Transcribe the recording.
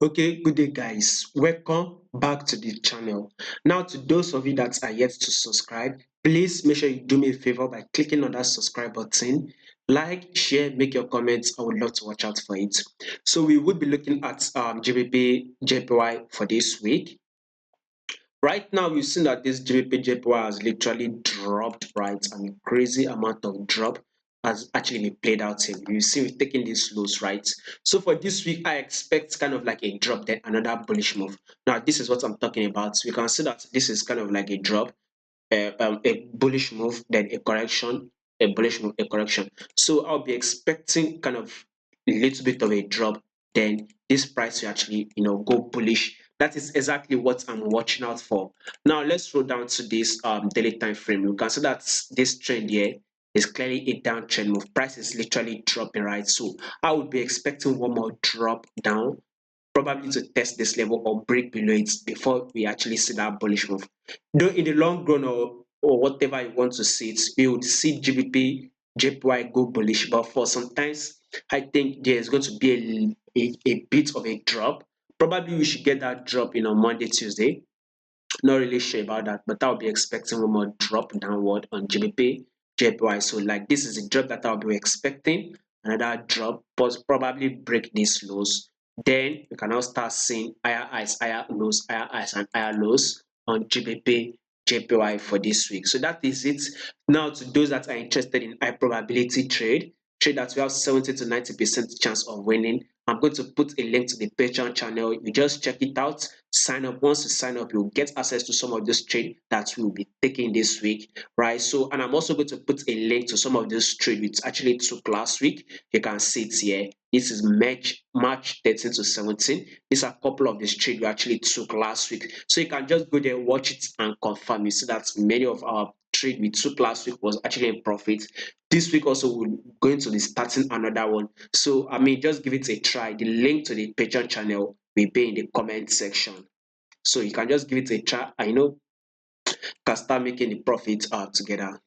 Okay, good day guys. Welcome back to the channel. Now to those of you that are yet to subscribe, please make sure you do me a favor by clicking on that subscribe button. Like, share, make your comments. I would love to watch out for it. So we would be looking at GBP JPY for this week. Right now, we've seen that this GBP JPY has literally dropped, right? And a crazy amount of drop has actually been played out here. You see, we're taking these lows, right? So for this week, I expect kind of like a drop, then another bullish move. Now, this is what I'm talking about. We can see that this is kind of like a drop, a bullish move, then a correction, a bullish move, a correction. So I'll be expecting kind of a little bit of a drop, then this price will actually, go bullish. That is exactly what I'm watching out for. Now let's scroll down to this daily time frame. You can see that this trend here is clearly a downtrend move. Price is literally dropping, right? So I would be expecting one more drop down, probably to test this level or break below it before we actually see that bullish move. Though in the long run or whatever you want to see it, you would see GBP, JPY go bullish, but for sometimes I think there is going to be a bit of a drop. Probably we should get that drop on Monday, Tuesday. Not really sure about that, but I'll be expecting one more drop downward on GBP, JPY. So like this is a drop that I'll be expecting. Another drop, but probably break these lows. Then we can now start seeing higher highs, higher lows, higher highs, and higher lows on GBP, JPY for this week. So that is it. Now to those that are interested in high probability trade that we have 70 to 90% chance of winning. I'm going to put a link to the Patreon channel. You just check it out, sign up. Once you sign up, you'll get access to some of this trade that we'll be taking this week, right? So, and I'm also going to put a link to some of this trade which actually took last week. You can see it here. This is March 13 to 17. These are a couple of these trade we actually took last week. So you can just go there, watch it, and confirm. You see that many of our trade we took last week was actually in profit. This week also we're going to be starting another one. So I mean, just give it a try. The link to the Patreon channel will be in the comment section. So you can just give it a try. I know can start making the profits together.